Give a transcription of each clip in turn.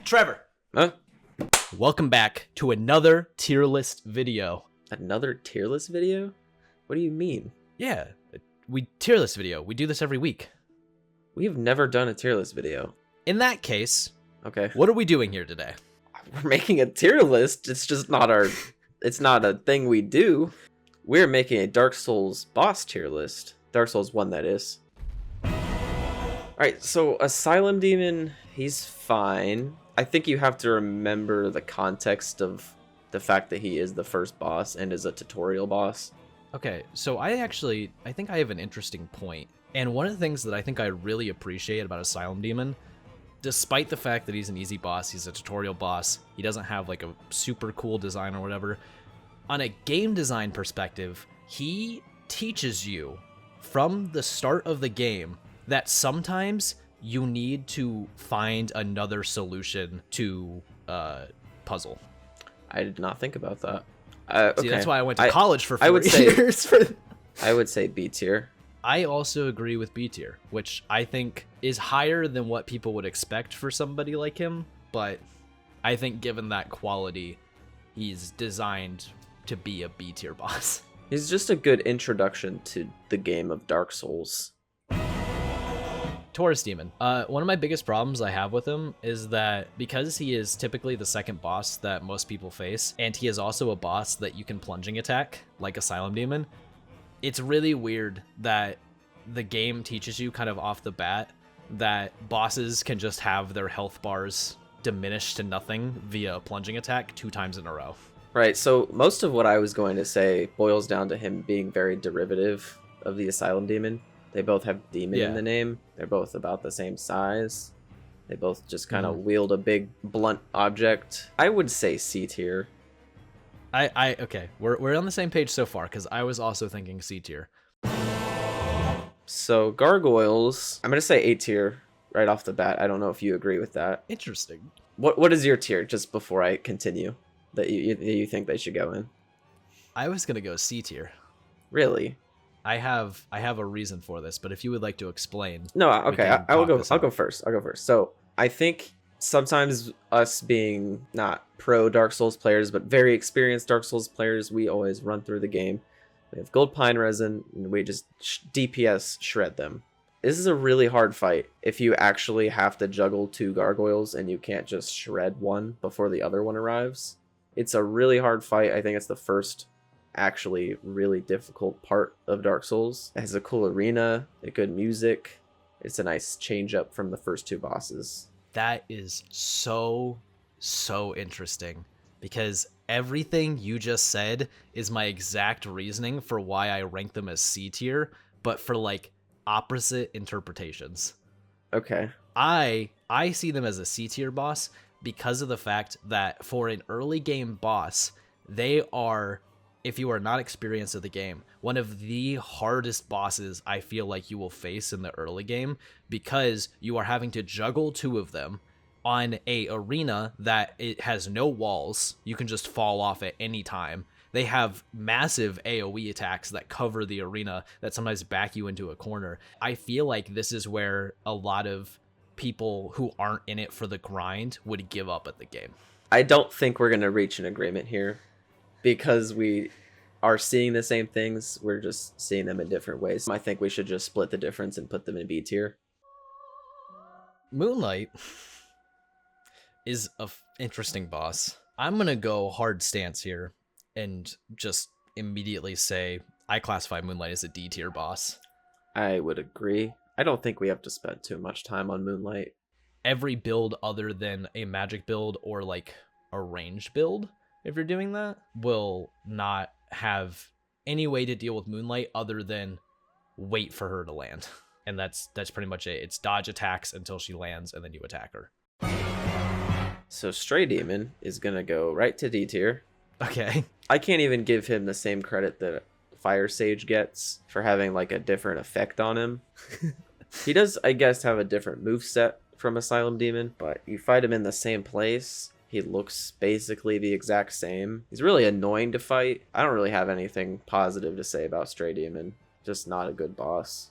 Trevor! Huh? Welcome back to another tier list video. Another tier list video? What do you mean? Yeah, we tier list video. We do this every week. We've never done a tier list video. In that case, Okay. what are we doing here today? We're making a tier list. It's just not it's not a thing we do. We're making a Dark Souls boss tier list. Dark Souls 1, that is. Alright, so Asylum Demon, he's fine. I think you have to remember the context of the fact that he is the first boss and is a tutorial boss. Okay, so I think I have an interesting point. And one of the things that I think I really appreciate about Asylum Demon, despite the fact that he's an easy boss, he's a tutorial boss, he doesn't have like a super cool design or whatever, on a game design perspective, he teaches you from the start of the game that sometimes you need to find another solution to puzzle. I did not think about that. See, that's why I went to college for 4 I would years. Say, I would say B tier. I also agree with B tier, which I think is higher than what people would expect for somebody like him, but I think given that quality, he's designed to be a B tier boss. He's just a good introduction to the game of Dark Souls. Taurus Demon. One of my biggest problems I have with him is that because he is typically the second boss that most people face, and he is also a boss that you can plunging attack, like Asylum Demon, it's really weird that the game teaches you kind of off the bat that bosses can just have their health bars diminished to nothing via a plunging attack 2 times in a row. Right, so most of what I was going to say boils down to him being very derivative of the Asylum Demon. They both have demon in the name. They're both about the same size. They both just kind of wield a big blunt object. I would say C tier. Okay, we're on the same page so far because I was also thinking C tier. So Gargoyles, I'm gonna say A tier right off the bat. I don't know if you agree with that. Interesting. What is your tier, just before I continue, that you think they should go in? I was gonna go C tier. Really? I have a reason for this, but if you would like to explain. No, okay, I'll go first. So I think sometimes us being not pro Dark Souls players, but very experienced Dark Souls players, we always run through the game. We have gold pine resin, and we just DPS shred them. This is a really hard fight if you actually have to juggle 2 gargoyles and you can't just shred one before the other one arrives. It's a really hard fight. I think it's the first actually really difficult part of Dark Souls. It has a cool arena, a good music. It's a nice change up from the first 2 bosses. That is so interesting, because everything you just said is my exact reasoning for why I rank them as C tier, but for like opposite interpretations. Okay. I see them as a C tier boss because of the fact that for an early game boss, they are, if you are not experienced at the game, one of the hardest bosses I feel like you will face in the early game, because you are having to juggle 2 of them on a arena that it has no walls. You can just fall off at any time. They have massive AoE attacks that cover the arena that sometimes back you into a corner. I feel like this is where a lot of people who aren't in it for the grind would give up at the game. I don't think we're going to reach an agreement here, because we are seeing the same things. We're just seeing them in different ways. I think we should just split the difference and put them in B tier. Moonlight is an interesting boss. I'm going to go hard stance here and just immediately say I classify Moonlight as a D tier boss. I would agree. I don't think we have to spend too much time on Moonlight. Every build other than a magic build or like a ranged build, if you're doing that, will not have any way to deal with Moonlight other than wait for her to land. And that's pretty much it. It's dodge attacks until she lands and then you attack her. So Stray Demon is gonna go right to D tier. Okay. I can't even give him the same credit that Fire Sage gets for having like a different effect on him. He does, I guess, have a different moveset from Asylum Demon, but you fight him in the same place. He looks basically the exact same. He's really annoying to fight. I don't really have anything positive to say about Stray Demon. Just not a good boss.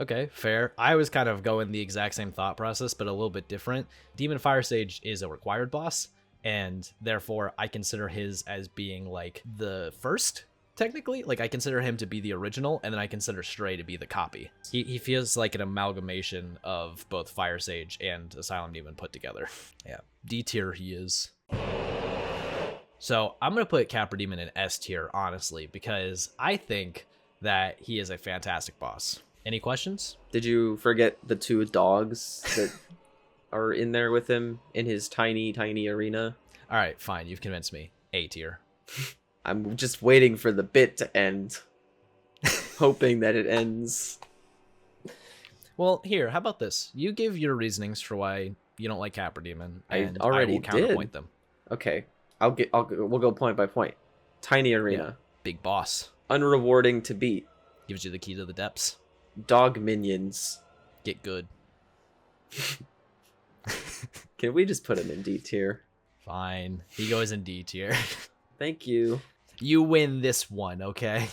Okay, fair. I was kind of going the exact same thought process, but a little bit different. Demon Fire Sage is a required boss, and therefore I consider his as being like the first, technically. Like I consider him to be the original, and then I consider Stray to be the copy. He feels like an amalgamation of both Fire Sage and Asylum Demon put together. Yeah, D tier he is. So I'm going to put Capra Demon in S tier, honestly, because I think that he is a fantastic boss. Any questions? Did you forget the 2 dogs that are in there with him in his tiny, tiny arena? All right, fine. You've convinced me. A tier. I'm just waiting for the bit to end, hoping that it ends. Well, here, how about this? You give your reasonings for why you don't like Capra Demon, and I already will counterpoint did. them. Okay, we'll go point by point. Tiny arena. Yeah. Big boss. Unrewarding to beat. Gives you the key to the depths. Dog minions. Get good. Can we just put him in D tier? Fine. He goes in D tier. Thank you. You win this one, okay?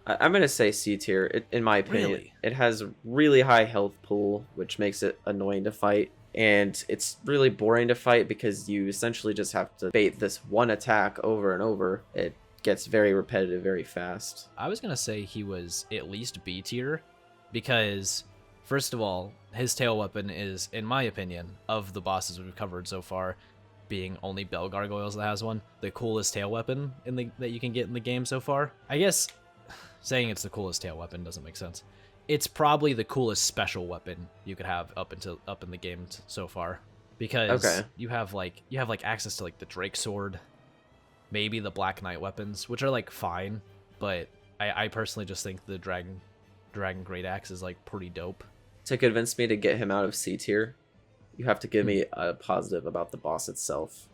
I'm going to say C tier, in my opinion. Really? It has really high health pool, which makes it annoying to fight. And it's really boring to fight because you essentially just have to bait this one attack over and over. It gets very repetitive very fast. I was going to say he was at least B tier because, first of all, his tail weapon is, in my opinion, of the bosses we've covered so far, being only Bell Gargoyles that has one, the coolest tail weapon that you can get in the game so far. I guess saying it's the coolest tail weapon doesn't make sense. It's probably the coolest special weapon you could have up in the game so far, because you have access to like the Drake sword, maybe the Black Knight weapons, which are like fine, but I personally just think the Dragon Great Axe is like pretty dope. To convince me to get him out of C tier, you have to give me a positive about the boss itself.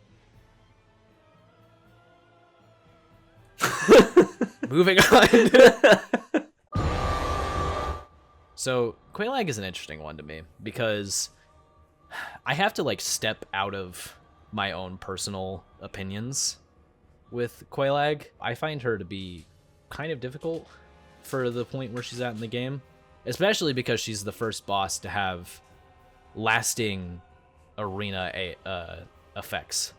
Moving on. So Quelaag is an interesting one to me because I have to like step out of my own personal opinions with Quelaag. I find her to be kind of difficult for the point where she's at in the game, especially because she's the first boss to have lasting arena effects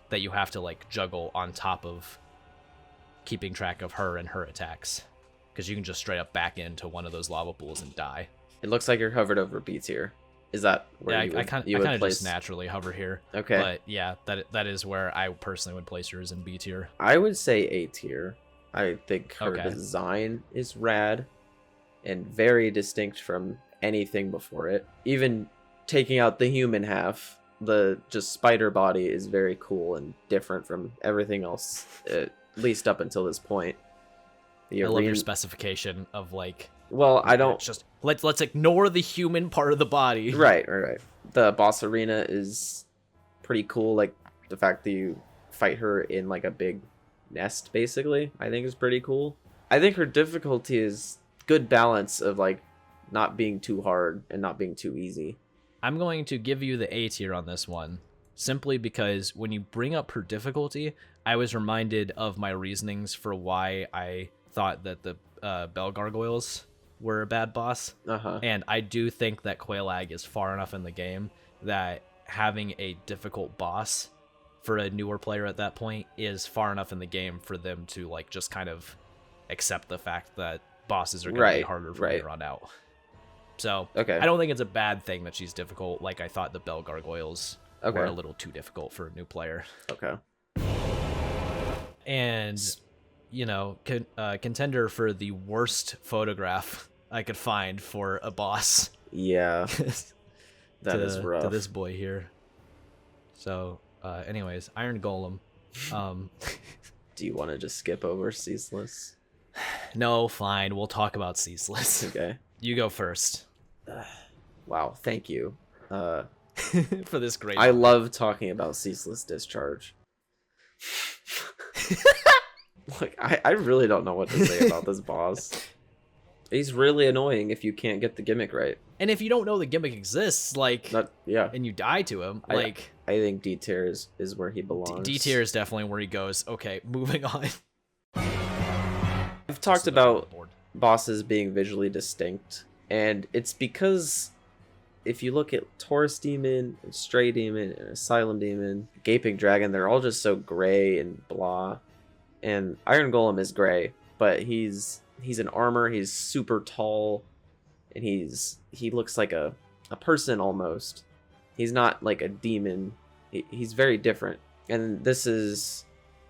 that you have to like juggle on top of keeping track of her and her attacks, because you can just straight up back into one of those lava pools and die. It looks like you're hovered over B tier. Is that where I kind of just naturally hover here. Okay. But yeah, that is where I personally would place her, as in B tier. I would say A tier. I think her design is rad and very distinct from anything before it. Even taking out the human half, the just spider body is very cool and different from everything else, at least up until this point. I love your specification of like, well, I don't just let's ignore the human part of the body. Right. The boss arena is pretty cool. Like the fact that you fight her in like a big nest, basically, I think is pretty cool. I think her difficulty is good balance of like not being too hard and not being too easy. I'm going to give you the A tier on this one, simply because when you bring up her difficulty, I was reminded of my reasonings for why I thought that the Bell Gargoyles were a bad boss. And I do think that Quelaag is far enough in the game that having a difficult boss for a newer player at that point is far enough in the game for them to like just kind of accept the fact that bosses are going to be harder from here on out. So I don't think it's a bad thing that she's difficult. Like I thought the Bell Gargoyles were a little too difficult for a new player. And you know, contender for the worst photograph I could find for a boss. Yeah, that is rough. To this boy here. So, anyways, Iron Golem. Do you want to just skip over Ceaseless? No, fine. We'll talk about Ceaseless. Okay. You go first. Wow, thank you. For this great. I love talking about Ceaseless Discharge. Like, I really don't know what to say about this boss. He's really annoying if you can't get the gimmick right. And if you don't know the gimmick exists, like, yeah, and you die to him, I like... I think D tier is where he belongs. D tier is definitely where he goes. Okay, moving on. I've talked about bosses being visually distinct. And it's because if you look at Taurus Demon, and Stray Demon, and Asylum Demon, Gaping Dragon, they're all just so gray and blah. And Iron Golem is gray, but he's in armor, he's super tall, and he looks like a person almost. He's not like a demon. He's very different. And this is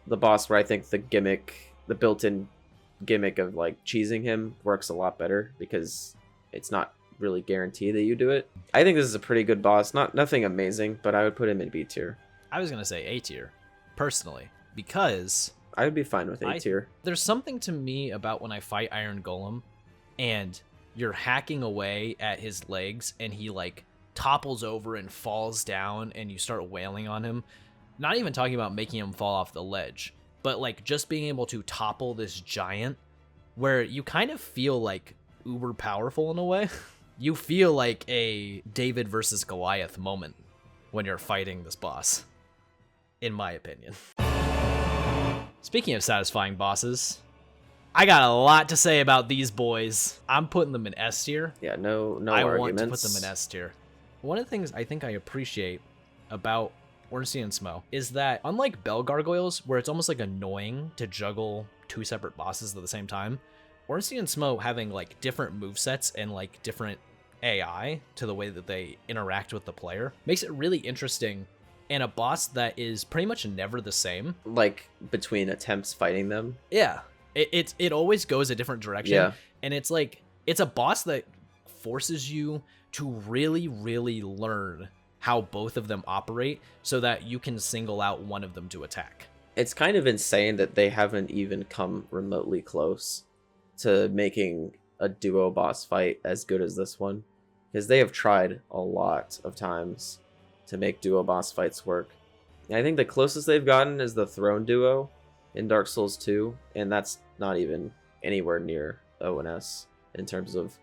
the boss where I think the built-in gimmick of like cheesing him works a lot better, because it's not really guaranteed that you do it. I think this is a pretty good boss. Nothing amazing, but I would put him in B tier. I was gonna say A tier, personally, because I would be fine with A tier. There's something to me about when I fight Iron Golem and you're hacking away at his legs and he like topples over and falls down and you start wailing on him. Not even talking about making him fall off the ledge, but like just being able to topple this giant where you kind of feel like uber powerful in a way. You feel like a David versus Goliath moment when you're fighting this boss, in my opinion. Speaking of satisfying bosses, I got a lot to say about these boys. I'm putting them in S tier. Yeah, no arguments. I want to put them in S tier. One of the things I think I appreciate about Ornstein and Smough is that, unlike Bell Gargoyles, where it's almost like annoying to juggle two separate bosses at the same time, Ornstein and Smough having like different movesets and like different AI to the way that they interact with the player makes it really interesting, and a boss that is pretty much never the same. Like between attempts fighting them. Yeah. It always goes a different direction. Yeah. And it's like, it's a boss that forces you to really, really learn how both of them operate so that you can single out one of them to attack. It's kind of insane that they haven't even come remotely close to making a duo boss fight as good as this one, because they have tried a lot of times to make duo boss fights work. And I think the closest they've gotten is the Throne duo in Dark Souls 2, and that's not even anywhere near ONS in terms of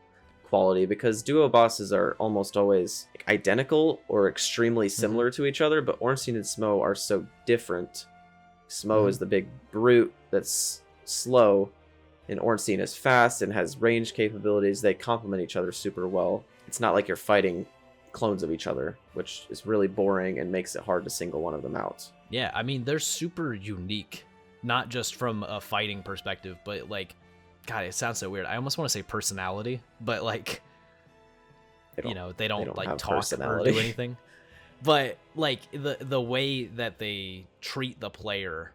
quality, because duo bosses are almost always identical or extremely similar to each other, but Ornstein and Smough are so different. Smough is the big brute that's slow, and Ornstein is fast and has range capabilities. They complement each other super well. It's not like you're fighting clones of each other, which is really boring and makes it hard to single one of them out. Yeah, I mean, they're super unique, not just from a fighting perspective, but like, God, it sounds so weird. I almost want to say personality, but like, they don't like talk or do anything. But like the way that they treat the player,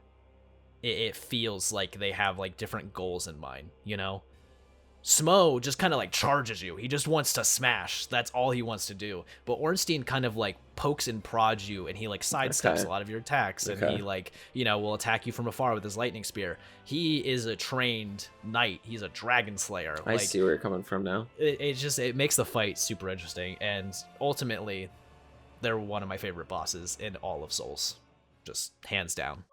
it feels like they have like different goals in mind, you know? Smough just kind of like charges you. He just wants to smash. That's all he wants to do. But Ornstein kind of like pokes and prods you, and he like sidesteps a lot of your attacks, and he like, will attack you from afar with his lightning spear. He is a trained knight. He's a dragon slayer. I see where you're coming from now. It makes the fight super interesting, and ultimately, they're one of my favorite bosses in all of Souls, just hands down.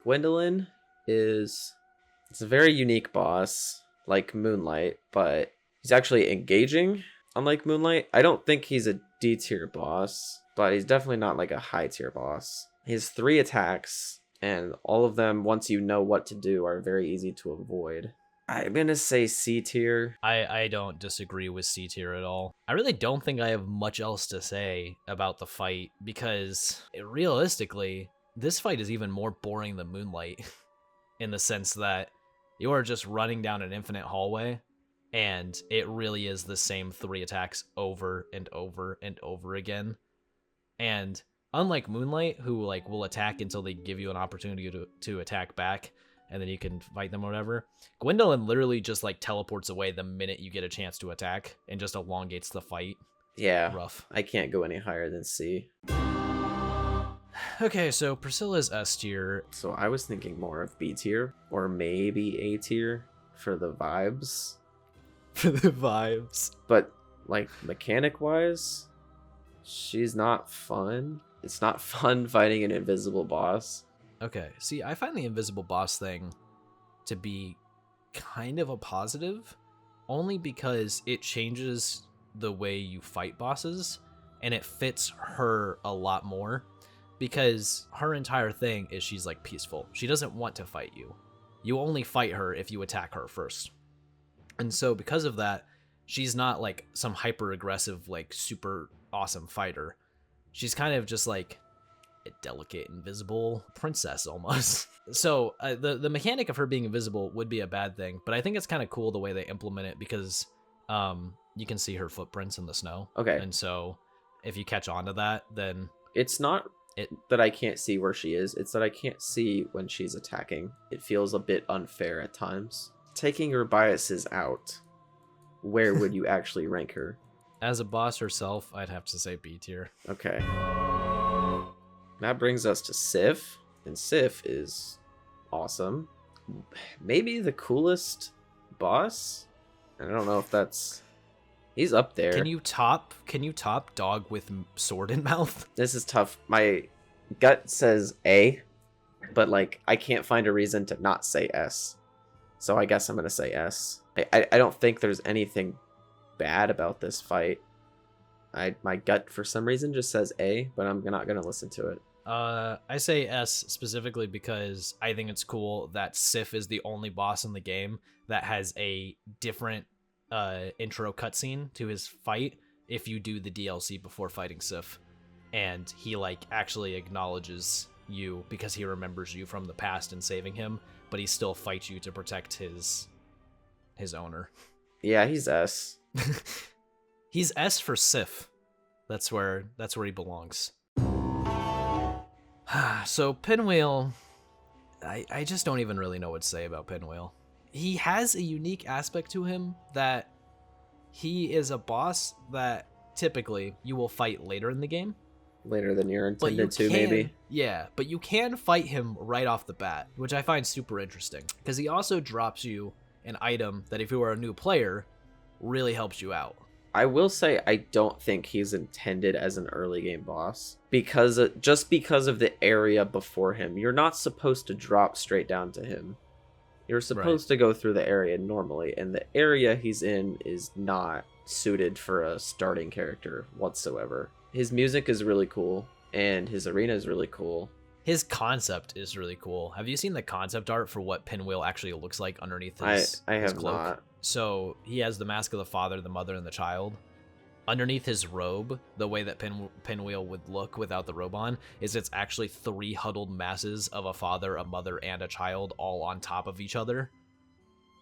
Gwyndolin it's a very unique boss, like Moonlight, but he's actually engaging, unlike Moonlight. I don't think he's a D tier boss, but he's definitely not like a high tier boss. He has 3 attacks, and all of them, once you know what to do, are very easy to avoid. I'm gonna say C tier. I don't disagree with C tier at all. I really don't think I have much else to say about the fight, because realistically, this fight is even more boring than Moonlight in the sense that you are just running down an infinite hallway, and it really is the same 3 attacks over and over and over again. And unlike Moonlight, who like will attack until they give you an opportunity to attack back, and then you can fight them or whatever, Gwyndolin literally just like teleports away the minute you get a chance to attack and just elongates the fight. Yeah, rough. I can't go any higher than C. Okay, so Priscilla's S tier. So I was thinking more of B tier, or maybe A tier for the vibes. For the vibes. But like mechanic wise, she's not fun. It's not fun fighting an invisible boss. Okay, see, I find the invisible boss thing to be kind of a positive, only because it changes the way you fight bosses, and it fits her a lot more, because her entire thing is she's like peaceful. She doesn't want to fight you. you only fight her if you attack her first. And so because of that, she's not like some hyper aggressive, like super awesome fighter. She's kind of just like a delicate, invisible princess almost. So the mechanic of her being invisible would be a bad thing, but I think it's kind of cool the way they implement it because you can see her footprints in the snow. Okay. And so if you catch on to that, then it's not that I can't see where she is. It's that I can't see when she's attacking. It feels a bit unfair at times. Taking her biases out, where would you actually rank her? As a boss herself, I'd have to say B tier. Okay. That brings us to Seath, and Seath is awesome. Maybe the coolest boss? I don't know if that's... He's up there. Can you top dog with sword in mouth? This is tough. My gut says A, but like I can't find a reason to not say S. So I guess I'm going to say S. I don't think there's anything bad about this fight. My gut for some reason just says A, but I'm not going to listen to it. I say S specifically because I think it's cool that Seath is the only boss in the game that has a different intro cutscene to his fight if you do the DLC before fighting Seath, and he like actually acknowledges you because he remembers you from the past and saving him, but he still fights you to protect his owner. Yeah, he's S. He's S for Seath. That's where he belongs. So Pinwheel, I just don't even really know what to say about Pinwheel. He has a unique aspect to him that he is a boss that typically you will fight later in the game. Later than you're intended to, maybe. Yeah, but you can fight him right off the bat, which I find super interesting. Because he also drops you an item that if you are a new player, really helps you out. I will say I don't think he's intended as an early game boss. Because of the area before him. You're not supposed to drop straight down to him. You're supposed to go through the area normally, and the area he's in is not suited for a starting character whatsoever. His music is really cool, and his arena is really cool. His concept is really cool. Have you seen the concept art for what Pinwheel actually looks like underneath his I have cloak? not. So he has the mask of the father, the mother, and the child. Underneath his robe, the way that Pinwheel would look without the robe on is it's actually 3 huddled masses of a father, a mother, and a child all on top of each other,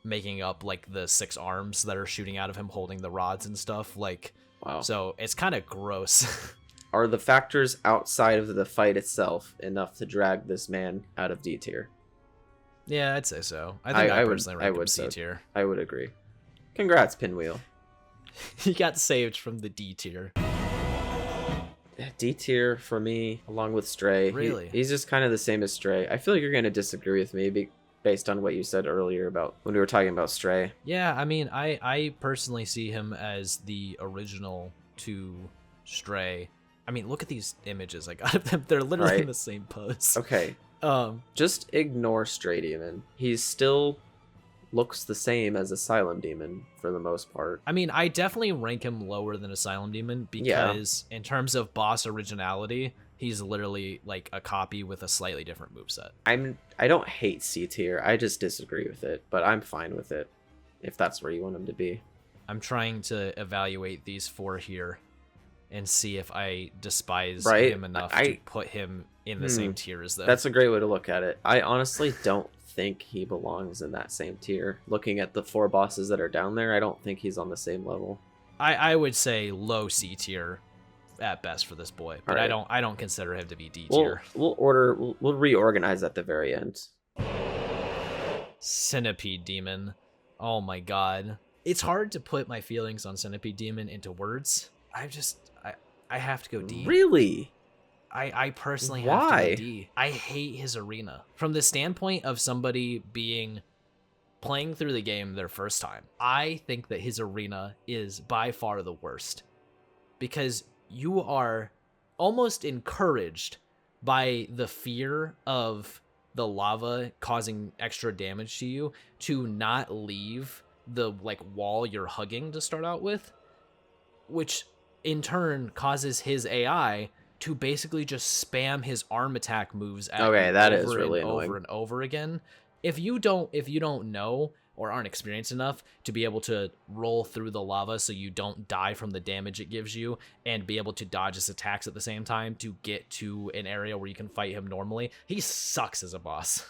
making up like the 6 arms that are shooting out of him holding the rods and stuff. Like, wow. So it's kind of gross. Are the factors outside of the fight itself enough to drag this man out of D tier? Yeah, I'd say so. I personally rank him C tier. I would agree. Congrats, Pinwheel. He got saved from the D tier. D tier for me, along with Stray. Really? He's just kind of the same as Stray. I feel like you're going to disagree with me based on what you said earlier about when we were talking about Stray. Yeah, I mean, I personally see him as the original to Stray. I mean, look at these images I got of them. They're literally in the same pose. Okay. Just ignore Stray Demon. He still looks the same as Asylum Demon for the most part. I mean, I definitely rank him lower than Asylum Demon because in terms of boss originality, he's literally like a copy with a slightly different moveset. I don't hate C tier. I just disagree with it, but I'm fine with it if that's where you want him to be. I'm trying to evaluate these 4 here and see if I despise him enough to put him in the same tier as them. That's a great way to look at it. I honestly don't think he belongs in that same tier. Looking at the 4 bosses that are down there, I don't think he's on the same level. I would say low C tier at best for this boy, but right. I don't consider him to be D tier. We'll reorganize at the very end. Centipede Demon. Oh my god. It's hard to put my feelings on Centipede Demon into words. I have to go D. Really? I personally have to go D. I hate his arena. From the standpoint of somebody playing through the game their first time, I think that his arena is by far the worst. Because you are almost encouraged by the fear of the lava causing extra damage to you to not leave the wall you're hugging to start out with, which in turn causes his AI to basically just spam his arm attack moves at you that is really and annoying. over and over again if you don't know or aren't experienced enough to be able to roll through the lava so you don't die from the damage it gives you and be able to dodge his attacks at the same time to get to an area where you can fight him normally, he sucks as a boss.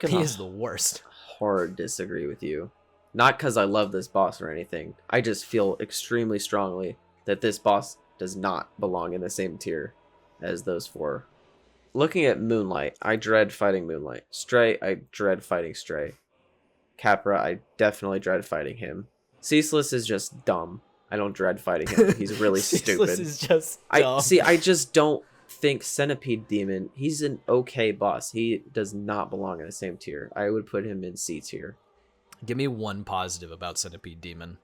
He is the worst. Hard disagree with you. Not because I love this boss or anything. I just feel extremely strongly that this boss does not belong in the same tier as those 4. Looking at Moonlight, I dread fighting Moonlight. Stray, I dread fighting Stray. Capra, I definitely dread fighting him. Ceaseless is just dumb. I don't dread fighting him. He's really stupid. Ceaseless is just dumb. I just don't think Centipede Demon, he's an okay boss. He does not belong in the same tier. I would put him in C tier. Give me one positive about Centipede Demon.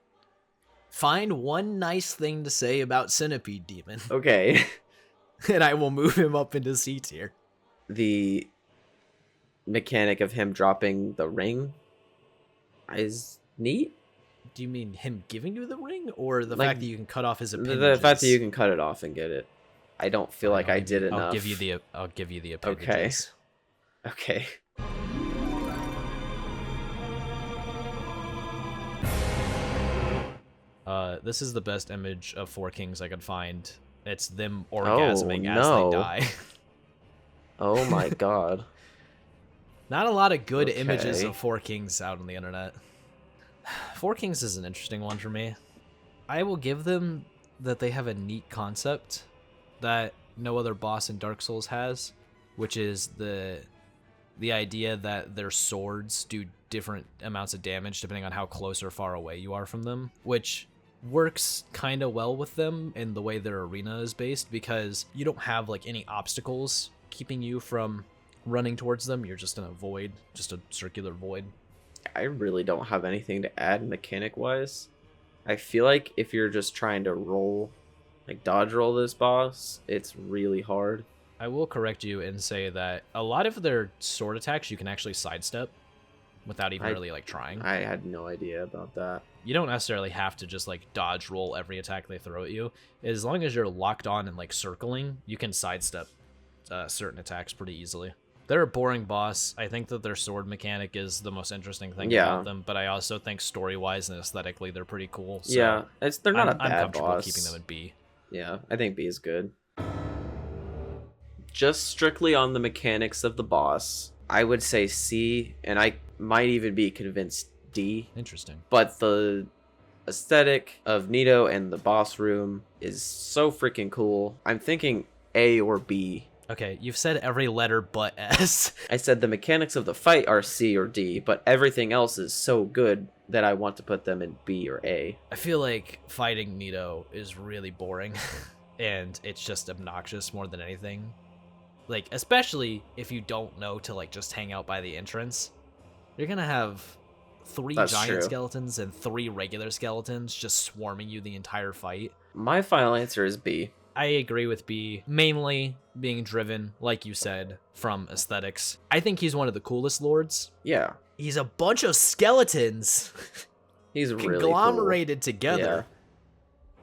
Find one nice thing to say about Centipede Demon. Okay. And I will move him up into C tier. The mechanic of him dropping the ring is neat. Do you mean him giving you the ring, or the Like, fact that you can cut off his appendages? The fact that you can cut it off and get it. I don't feel like I did enough. I'll give you the appendages. Okay. This is the best image of 4 Kings I could find. It's them orgasming as they die. Oh my god. Not a lot of good images of 4 Kings out on the internet. 4 Kings is an interesting one for me. I will give them that they have a neat concept that no other boss in Dark Souls has, which is the idea that their swords do different amounts of damage depending on how close or far away you are from them, which works kind of well with them in the way their arena is based, because you don't have like any obstacles keeping you from running towards them. You're just in a void, just a circular void. I really don't have anything to add mechanic wise. I feel like if you're just trying to roll, like dodge roll this boss, it's really hard. I will correct you and say that a lot of their sword attacks you can actually sidestep without even really like trying. I had no idea about that. You don't necessarily have to just like dodge roll every attack they throw at you. As long as you're locked on and like circling, you can sidestep certain attacks pretty easily. They're a boring boss. I think that their sword mechanic is the most interesting thing about them, but I also think story-wise and aesthetically they're pretty cool. So yeah, they're not a bad I'm comfortable boss. keeping them in B. Yeah, I think B is good. Just strictly on the mechanics of the boss, I would say C, and I might even be convinced D. Interesting. But the aesthetic of Nito and the boss room is so freaking cool. I'm thinking A or B. Okay, you've said every letter but S. I said the mechanics of the fight are C or D, but everything else is so good that I want to put them in B or A. I feel like fighting Nito is really boring, and it's just obnoxious more than anything. Like, especially if you don't know to, like, just hang out by the entrance. You're gonna have 3 giant skeletons and 3 regular skeletons just swarming you the entire fight. My final answer is B. I agree with B, mainly being driven, like you said, from aesthetics. I think he's one of the coolest lords. Yeah. He's a bunch of skeletons He's really conglomerated cool. together. Yeah.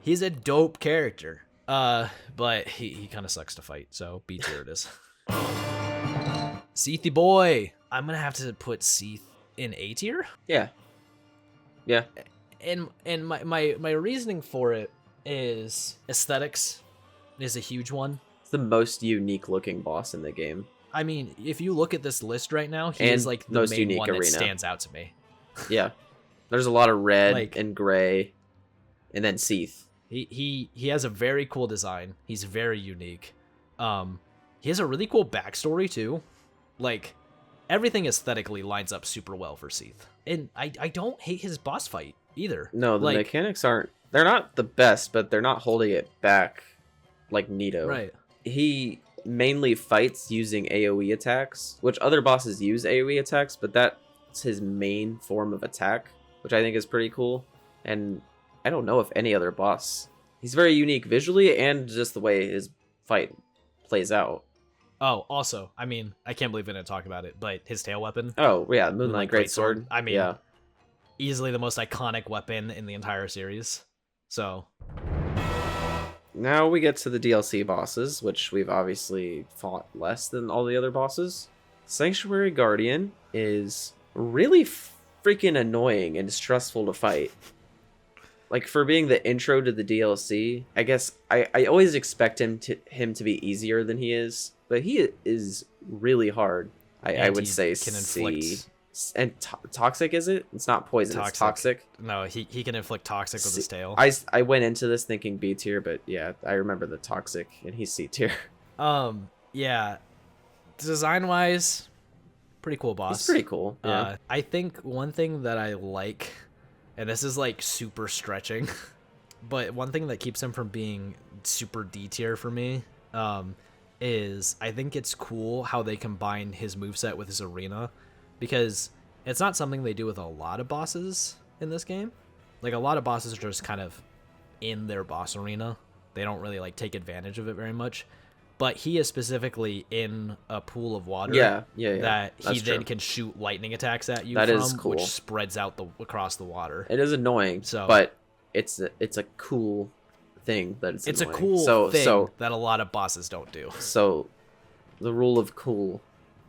He's a dope character. But he kind of sucks to fight, so B tier it is. Seathy boy! I'm gonna have to put Seath in A tier? Yeah. Yeah. And my reasoning for it is aesthetics is a huge one. It's the most unique looking boss in the game. I mean, if you look at this list right now, he is like the main one that stands out to me. Yeah. There's a lot of red and gray, and then Seath. He has a very cool design. He's very unique. He has a really cool backstory too. Like, everything aesthetically lines up super well for Seath. And I don't hate his boss fight either. No, the mechanics aren't... They're not the best, but they're not holding it back like Nito. Right. He mainly fights using AoE attacks, which other bosses use AoE attacks, but that's his main form of attack, which I think is pretty cool. And I don't know if any other boss... He's very unique visually and just the way his fight plays out. Oh, also, I mean, I can't believe I didn't talk about it, but his tail weapon. Oh, yeah, Moonlight Greatsword. I mean, easily the most iconic weapon in the entire series. So... Now we get to the DLC bosses, which we've obviously fought less than all the other bosses. Sancuary Gaurdian is really freaking annoying and stressful to fight. Like, for being the intro to the DLC, I guess I always expect him to be easier than he is, but he is really hard. I would say can inflict... And toxic, is it? It's not poison, it's toxic. No, he can inflict toxic with his tail. I went into this thinking B tier, but yeah, I remember the toxic, and he's C tier. Yeah. Design-wise, pretty cool boss. He's pretty cool, yeah. I think one thing that I like, and this is like super stretching, but one thing that keeps him from being super D tier for me, is I think it's cool how they combine his moveset with his arena, because it's not something they do with a lot of bosses in this game. Like, a lot of bosses are just kind of in their boss arena. They don't really like take advantage of it very much. But he is specifically in a pool of water that he then can shoot lightning attacks at you from, cool. Which spreads out across the water. It is annoying, but it's a cool thing that it's annoying. A cool thing that a lot of bosses don't do. So the rule of cool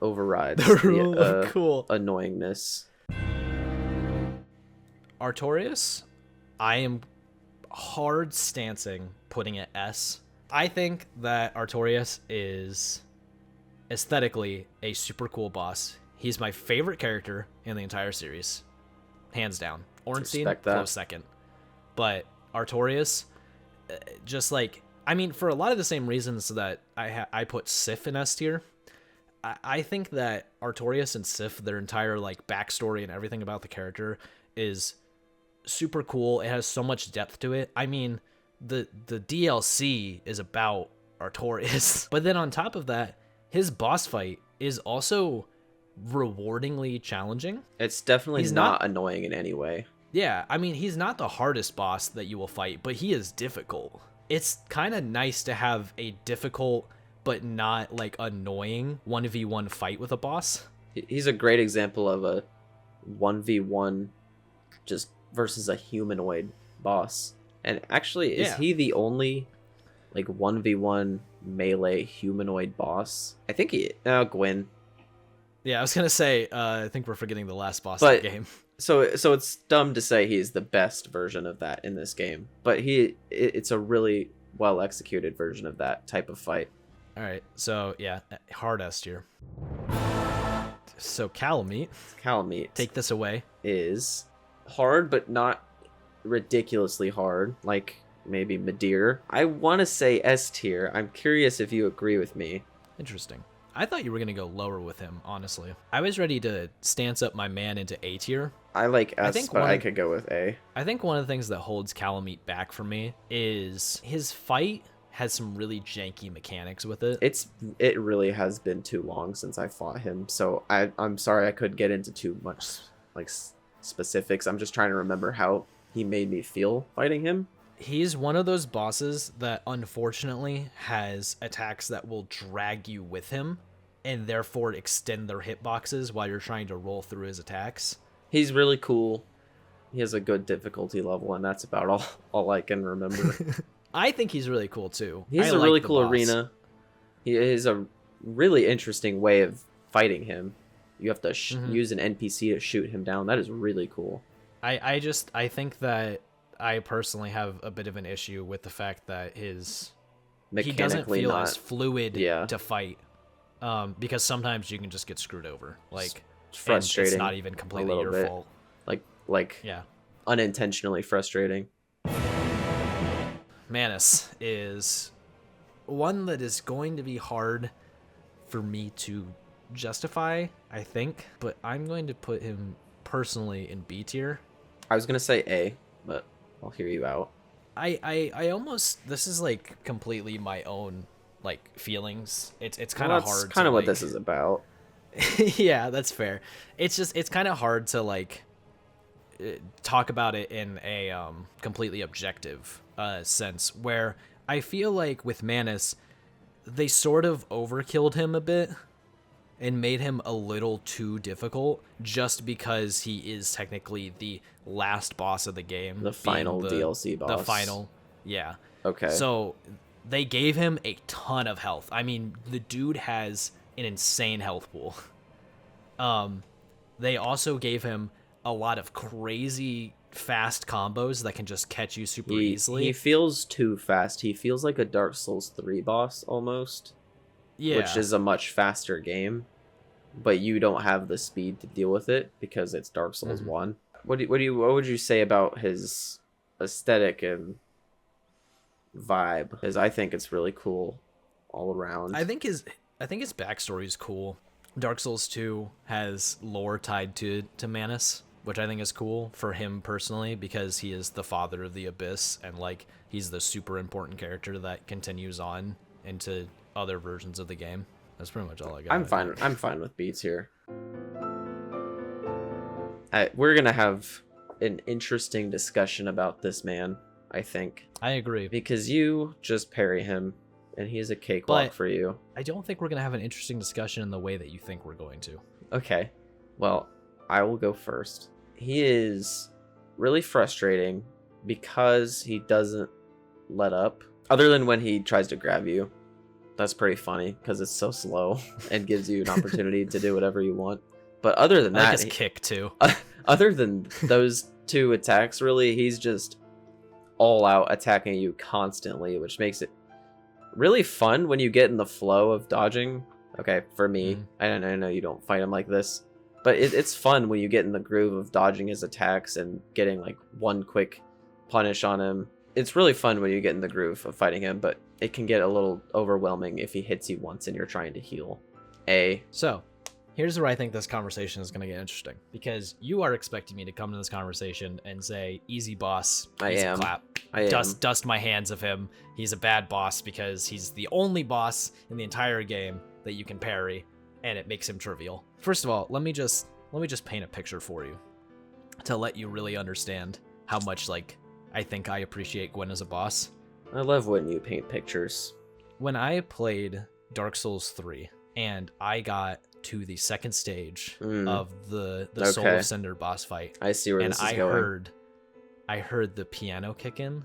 overrides the rule of cool annoyingness. Artorias, I am hard stancing putting it S. I think that Artorias is aesthetically a super cool boss. He's my favorite character in the entire series, hands down. Ornstein, close second. But Artorias, just like, I mean, for a lot of the same reasons that I put Sif in S tier, I think that Artorias and Sif, their entire like backstory and everything about the character is super cool. It has so much depth to it. I mean, the DLC is about Artorias, but then on top of that, his boss fight is also rewardingly challenging. It's definitely not annoying in any way. Yeah, I mean, he's not the hardest boss that you will fight, but he is difficult. It's kind of nice to have a difficult but not like annoying 1v1 fight with a boss. He's a great example of a 1v1 just versus a humanoid boss. And actually, is he the only like 1v1 melee humanoid boss? I think Gwyn. Yeah, I was gonna say, I think we're forgetting the last boss of the game. So it's dumb to say he's the best version of that in this game, but it's a really well executed version of that type of fight. All right, so yeah, hard S tier. So Kalameet, take this away. Is hard, but not ridiculously hard, like maybe Madeir. I want to say S tier. I'm curious if you agree with me. Interesting. I thought you were going to go lower with him, honestly. I was ready to stance up my man into A tier. I like S, but I could go with A. I think one of the things that holds Kalameet back for me is his fight has some really janky mechanics with it. It really has been too long since I fought him, so I'm sorry I couldn't get into too much like specifics. I'm just trying to remember how he made me feel fighting him. He's one of those bosses that unfortunately has attacks that will drag you with him and therefore extend their hitboxes while you're trying to roll through his attacks. He's really cool. He has a good difficulty level, and that's about all I can remember. I think he's really cool too. He's a really cool arena. He is a really interesting way of fighting him. You have to use an NPC to shoot him down. That is really cool. I think that I personally have a bit of an issue with the fact that he doesn't feel as fluid to fight, because sometimes you can just get screwed over. Like, it's frustrating. It's not even completely your fault. Like unintentionally frustrating. Manus is one that is going to be hard for me to justify, I think, but I'm going to put him personally in B tier. I was gonna say A, but I'll hear you out. I almost, this is like completely my own like feelings. It's kind of hard. That's kind of what this is about. Yeah, that's fair. It's kind of hard to like talk about it in a completely objective sense, where I feel like with Manus, they sort of overkilled him a bit and made him a little too difficult just because he is technically the last boss of the game. The final DLC boss. The final, yeah. Okay. So they gave him a ton of health. I mean, the dude has an insane health pool. They also gave him a lot of crazy fast combos that can just catch you super easily. He feels too fast. He feels like a Dark Souls 3 boss almost. Yeah. Which is a much faster game, but you don't have the speed to deal with it because it's Dark Souls 1. What would you say about his aesthetic and vibe? Because I think it's really cool all around. I think his backstory is cool. Dark Souls 2 has lore tied to Manus, which I think is cool for him personally because he is the father of the Abyss and like he's the super important character that continues on into other versions of the game. That's pretty much all I got. I'm fine with beats here. We're gonna have an interesting discussion about this man, I think. I agree. Because you just parry him, and he's a cakewalk for you. I don't think we're going to have an interesting discussion in the way that you think we're going to. Okay. Well, I will go first. He is really frustrating because he doesn't let up. Other than when he tries to grab you. That's pretty funny because it's so slow and gives you an opportunity to do whatever you want. But other than that, I like his kick too. Other than those two attacks, really, he's just all out attacking you constantly, which makes it really fun when you get in the flow of dodging. Okay, for me, I know you don't fight him like this, but it's fun when you get in the groove of dodging his attacks and getting like one quick punish on him. It's really fun when you get in the groove of fighting him, but it can get a little overwhelming if he hits you once and you're trying to heal. So, here's where I think this conversation is going to get interesting, because you are expecting me to come to this conversation and say, easy boss, easy clap. Dust my hands of him. He's a bad boss because he's the only boss in the entire game that you can parry, and it makes him trivial. First of all, let me just paint a picture for you to let you really understand how much like I think I appreciate Gwyn as a boss. I love when you paint pictures. When I played Dark Souls 3 and I got to the second stage of the Soul of Cinder boss fight, I see where this is going. I heard the piano kick in.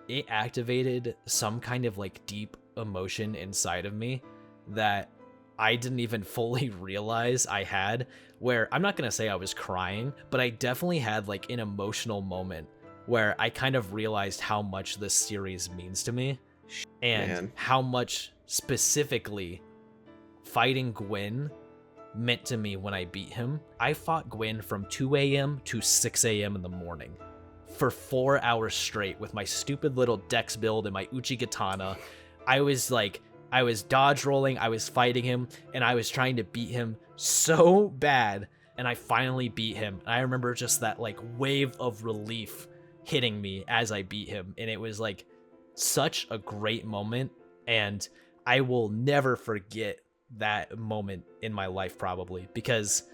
It activated some kind of like deep emotion inside of me that I didn't even fully realize I had, where I'm not going to say I was crying, but I definitely had like an emotional moment where I kind of realized how much this series means to me and how much specifically fighting Gwyn meant to me when I beat him. I fought Gwyn from 2 a.m. to 6 a.m. in the morning for 4 hours straight with my stupid little dex build and my Uchi Katana. I was dodge rolling, I was fighting him, and I was trying to beat him so bad, and I finally beat him. And I remember just that like wave of relief hitting me as I beat him, and it was like such a great moment, and I will never forget that moment in my life, probably because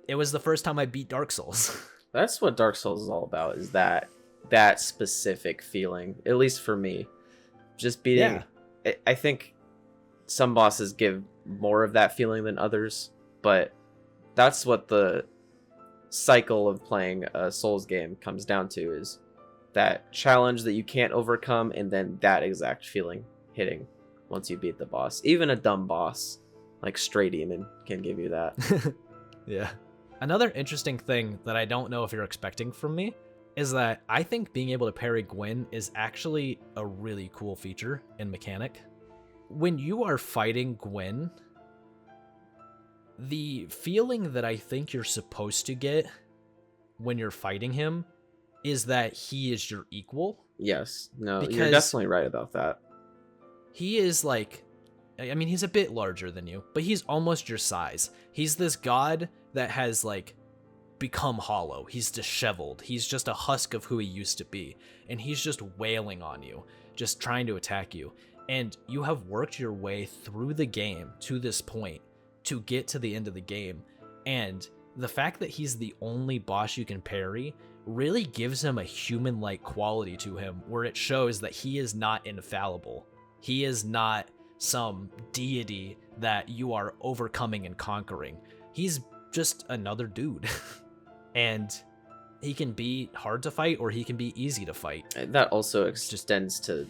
it was the first time I beat Dark Souls. That's what Dark Souls is all about, is that specific feeling, at least for me. Just beating I think some bosses give more of that feeling than others, but that's what the cycle of playing a Souls game comes down to, is that challenge that you can't overcome, and then that exact feeling hitting once you beat the boss. Even a dumb boss like Stray Demon can give you that. Yeah. Another interesting thing that I don't know if you're expecting from me is that I think being able to parry Gwyn is actually a really cool feature and mechanic. When you are fighting Gwyn, the feeling that I think you're supposed to get when you're fighting him is that he is your equal. Yes. No, you're definitely right about that. He is like, I mean, he's a bit larger than you, but he's almost your size. He's this god that has like become hollow. He's disheveled. He's just a husk of who he used to be. And he's just wailing on you, just trying to attack you. And you have worked your way through the game to this point to get to the end of the game. And the fact that he's the only boss you can parry really gives him a human-like quality to him, where it shows that he is not infallible. He is not some deity that you are overcoming and conquering. He's just another dude. And he can be hard to fight or he can be easy to fight. That also extends to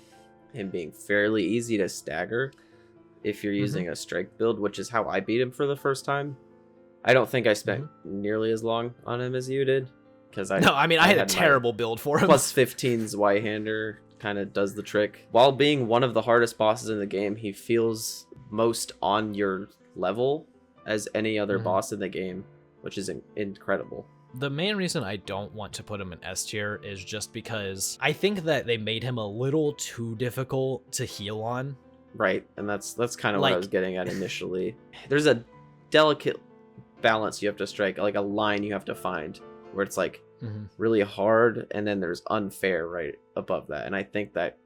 him being fairly easy to stagger if you're using a strength build, which is how I beat him for the first time. I don't think I spent nearly as long on him as you did, because I had a terrible build for him. Plus 15's Whitehander kind of does the trick. While being one of the hardest bosses in the game, he feels most on your level as any other boss in the game, which is incredible. The main reason I don't want to put him in S tier is just because I think that they made him a little too difficult to heal on. Right, and that's kind of what I was getting at initially. There's a delicate balance you have to strike, like a line you have to find, where it's like really hard, and then there's unfair right above that, and I think that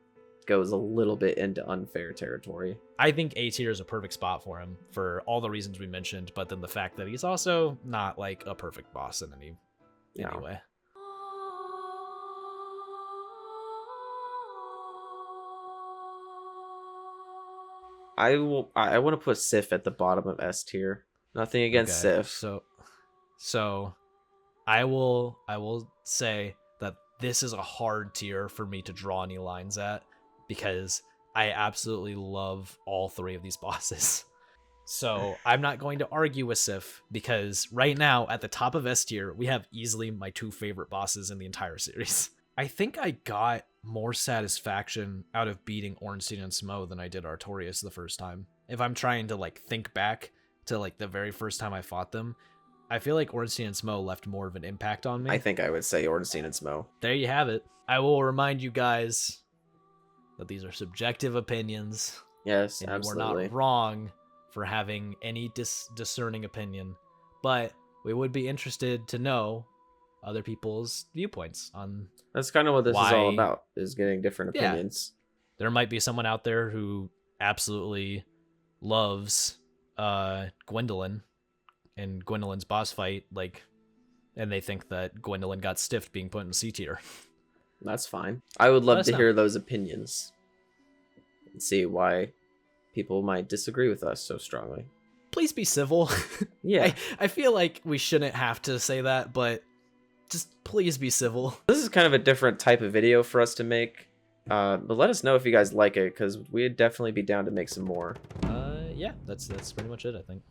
goes a little bit into unfair territory. I think A tier is a perfect spot for him for all the reasons we mentioned, but then the fact that he's also not like a perfect boss in any way. I want to put Sif at the bottom of S tier. Nothing against Sif. So I will say that this is a hard tier for me to draw any lines at, because I absolutely love all three of these bosses. So I'm not going to argue with Sif, because right now at the top of S tier, we have easily my two favorite bosses in the entire series. I think I got more satisfaction out of beating Ornstein and Smough than I did Artorias the first time. If I'm trying to like think back to like the very first time I fought them, I feel like Ornstein and Smough left more of an impact on me. I think I would say Ornstein and Smough. There you have it. I will remind you guys that these are subjective opinions. Yes, and absolutely. we're not wrong for having any discerning opinion, but we would be interested to know other people's viewpoints on. That's kind of what this is all about, is getting different opinions. There might be someone out there who absolutely loves Gwyndolin and Gwyndolin's boss fight, and they think that Gwyndolin got stiffed being put in C tier. That's fine. I would love to hear those opinions and see why people might disagree with us so strongly. Please be civil. Yeah. I feel like we shouldn't have to say that, but just please be civil. This is kind of a different type of video for us to make, but let us know if you guys like it, because we'd definitely be down to make some more. Yeah, that's pretty much it, I think.